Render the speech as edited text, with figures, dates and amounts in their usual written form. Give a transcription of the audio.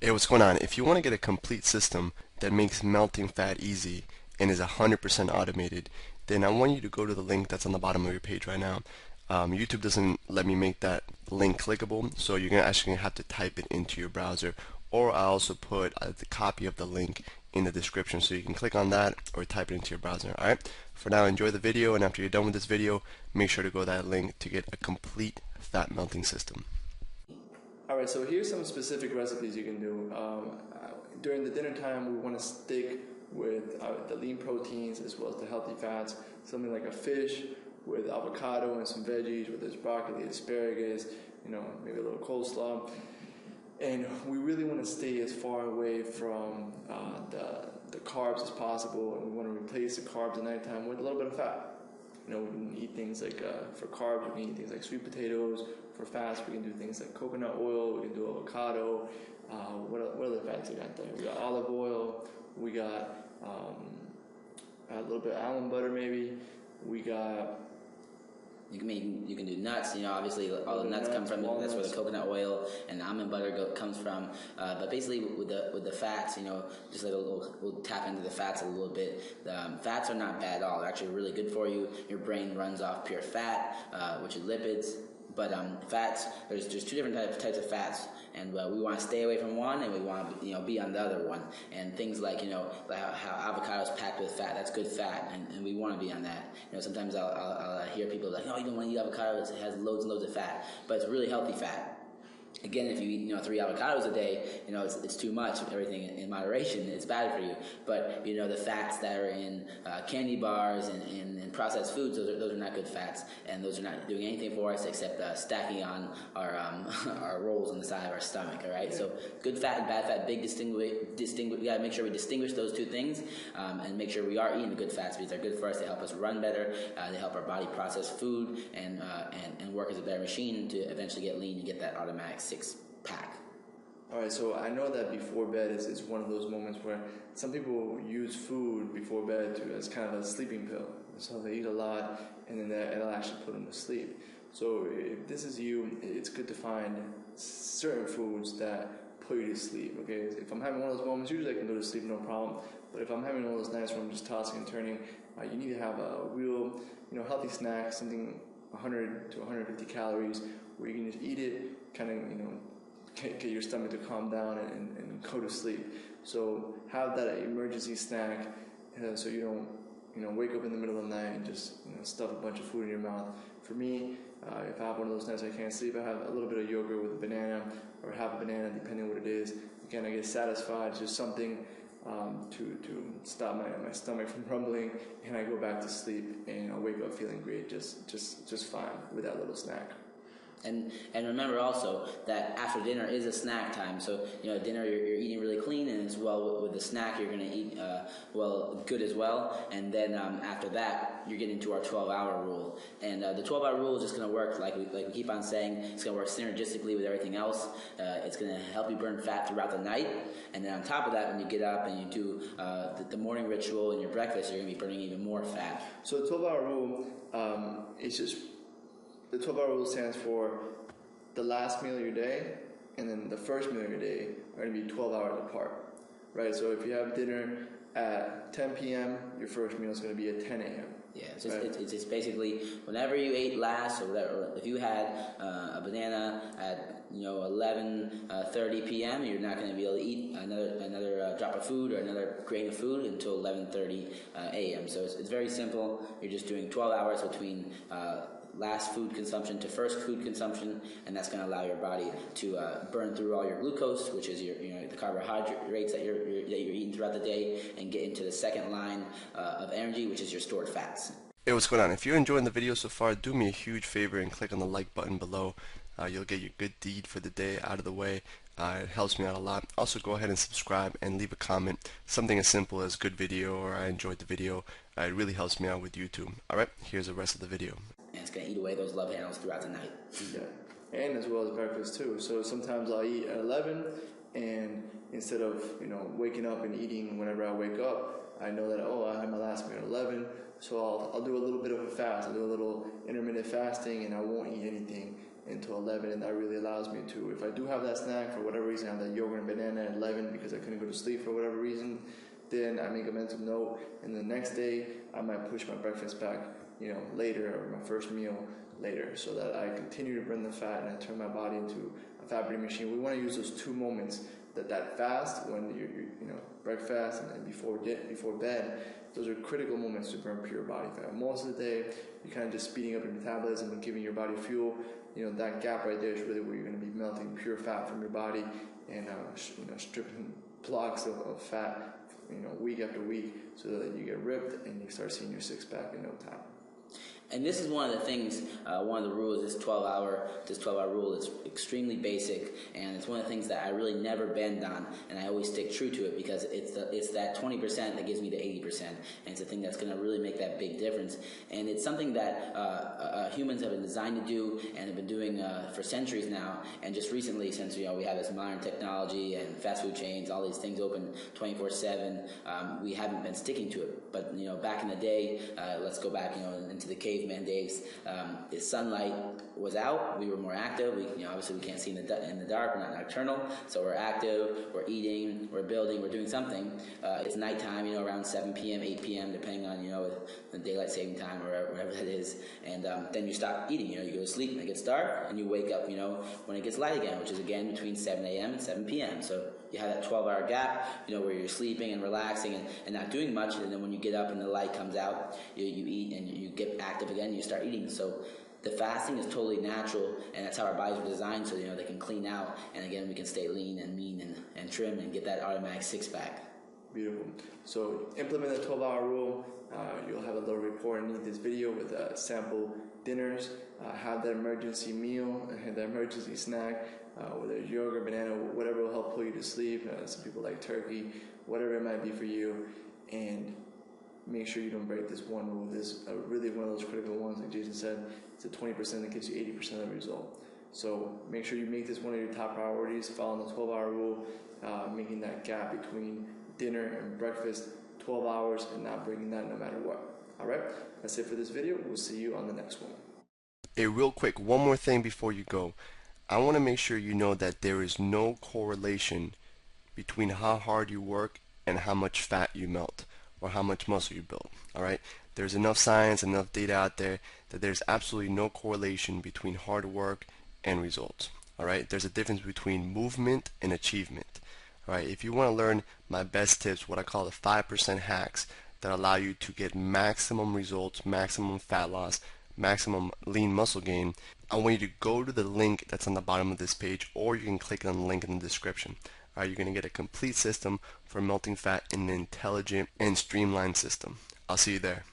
Hey, what's going on? If you want to get a complete system that makes melting fat easy and is 100% automated, then I want you to go to the link that's on the bottom of your page right now. YouTube doesn't let me make that link clickable, so you're actually gonna have to type it into your browser, or I also put the copy of the link in the description, so you can click on that or type it into your browser. All right. For now, enjoy the video, and after you're done with this video, make sure to go to that link to get a complete fat melting system. Alright, so here's some specific recipes you can do. During the dinner time, we want to stick with the lean proteins as well as the healthy fats. Something like a fish with avocado and some veggies, whether it's broccoli, asparagus, maybe a little coleslaw. And we really want to stay as far away from the carbs as possible, and we want to replace the carbs at nighttime with a little bit of fat. We can eat things like, for carbs, we can eat things like sweet potatoes. For fats, we can do things like coconut oil, we can do avocado. What other fats we got there? We got olive oil, we got a little bit of almond butter maybe. We got... You can do nuts. Obviously all the nuts come from walnuts. That's where the coconut oil and the almond butter comes from. But basically with the fats, just like we'll tap into the fats a little bit. Fats are not bad at all. They're actually really good for you. Your brain runs off pure fat, which is lipids. But fats, there's two different types of fats, and we want to stay away from one, and we want to be on the other one. And things like like how avocado is packed with fat, that's good fat, and we want to be on that. Sometimes I'll hear people like, oh, you don't want to eat avocado, it has loads and loads of fat, but it's really healthy fat. Again, if you eat 3 avocados a day, it's too much. Everything in moderation is bad for you. But the fats that are in candy bars and processed foods, those are not good fats, and those are not doing anything for us except stacking on our our rolls on the side of our stomach. All right. So good fat and bad fat, big distinguish. We got to make sure we distinguish those two things, and make sure we are eating the good fats because they're good for us. They help us run better. They help our body process food and work as a better machine to eventually get lean and get that automatic 6-pack. Alright, so I know that before bed is one of those moments where some people use food before bed as kind of a sleeping pill. So they eat a lot and then it'll actually put them to sleep. So if this is you, it's good to find certain foods that put you to sleep. Okay, if I'm having one of those moments, usually I can go to sleep no problem. But if I'm having one of those nights where I'm just tossing and turning, you need to have a real, healthy snack, something 100 to 150 calories, where you can just eat it, kind of, get your stomach to calm down and go to sleep. So have that emergency snack, so you don't, wake up in the middle of the night and just stuff a bunch of food in your mouth. For me, if I have one of those nights I can't sleep, I have a little bit of yogurt with a banana, or half a banana, depending on what it is. Again, I get satisfied, just something to stop my stomach from rumbling, and I go back to sleep, and I wake up feeling great, just fine with that little snack. And remember also that after dinner is a snack time. So dinner you're eating really clean, and as well with the snack you're going to eat good as well. And then after that you're getting to our 12-hour rule. And the 12-hour rule is just going to work like we keep on saying. It's going to work synergistically with everything else. It's going to help you burn fat throughout the night. And then on top of that, when you get up and you do the morning ritual and your breakfast, you're going to be burning even more fat. So the 12-hour rule is just. The 12-hour rule stands for the last meal of your day and then the first meal of your day are going to be 12 hours apart, right? So if you have dinner at 10 p.m., your first meal is going to be at 10 a.m. Yeah, it's basically whenever you ate last, or whatever. If you had a banana at 11:30 p.m., you're not going to be able to eat another drop of food or another grain of food until 11:30 a.m. So it's very simple. You're just doing 12 hours between last food consumption to first food consumption, and that's going to allow your body to burn through all your glucose, which is your the carbohydrates that you're eating throughout the day, and get into the second line of energy, which is your stored fats. Hey, what's going on? If you're enjoying the video so far, do me a huge favor and click on the like button below. You'll get your good deed for the day out of the way. It helps me out a lot. Also, go ahead and subscribe and leave a comment. Something as simple as good video or I enjoyed the video. It really helps me out with YouTube. Alright, here's the rest of the video. And it's going to eat away those love handles throughout the night. Yeah, and as well as breakfast too. So sometimes I'll eat at 11, and instead of waking up and eating whenever I wake up, I know that I had my last meal at 11, so I'll do a little bit of a fast. I'll do a little intermittent fasting, and I won't eat anything until 11, and that really allows me to, if I do have that snack for whatever reason, I have that yogurt and banana at couldn't go to sleep for whatever reason, then I make a mental note, and the next day I might push my breakfast back, later, or my first meal later, so that I continue to burn the fat and I turn my body into a fat burning machine. We want to use those 2 moments, that fast when you breakfast and then before bed. Those are critical moments to burn pure body fat. Most of the day, you're kind of just speeding up your metabolism and giving your body fuel. That gap right there is really where you're going to be melting pure fat from your body and stripping blocks of fat, week after week, so that you get ripped and you start seeing your six-pack in no time. And this is one of the things, one of the rules, this 12-hour rule is extremely basic, and it's one of the things that I really never bend on, and I always stick true to it, because it's that 20% that gives me the 80%, and it's the thing that's going to really make that big difference. And it's something that humans have been designed to do and have been doing for centuries now, and just recently, since we have this modern technology and fast food chains, all these things open 24/7, we haven't been sticking to it. But back in the day, let's go back into the caveman days. If sunlight was out, we were more active. Obviously we can't see in the dark. We're not nocturnal, so we're active. We're eating. We're building. We're doing something. It's nighttime. Around 7 p.m., 8 p.m., depending on the daylight saving time or whatever that is. And then you stop eating. You go to sleep and it gets dark, and you wake up. When it gets light again, which is again between 7 a.m. and 7 p.m. So you have that 12-hour gap. Where you're sleeping and relaxing and not doing much, and then when you get up and the light comes out, you eat and you get active again. You start eating. So the fasting is totally natural, and that's how our bodies were designed, so they can clean out, and again we can stay lean and mean and trim and get that automatic six-pack. Beautiful. So implement the 12-hour rule. You'll have a little report underneath this video with sample dinners. Have that emergency meal, that emergency snack, whether it's yogurt, banana, whatever will help pull you to sleep. Some people like turkey, whatever it might be for you. And make sure you don't break this one rule. This is really one of those critical ones, like Jason said. It's a 20% that gives you 80% of the result. So make sure you make this one of your top priorities, following the 12-hour rule, making that gap between dinner and breakfast 12 hours and not breaking that no matter what. All right, that's it for this video. We'll see you on the next one. Hey, real quick, one more thing before you go. I want to make sure you know that there is no correlation between how hard you work and how much fat you melt or how much muscle you build. All right, there's enough science, enough data out there that there's absolutely no correlation between hard work and results. All right, there's a difference between movement and achievement. All right, if you want to learn my best tips, what I call the 5% hacks that allow you to get maximum results, maximum fat loss, maximum lean muscle gain, I want you to go to the link that's on the bottom of this page, or you can click on the link in the description. All right, you're going to get a complete system for melting fat in an intelligent and streamlined system. I'll see you there.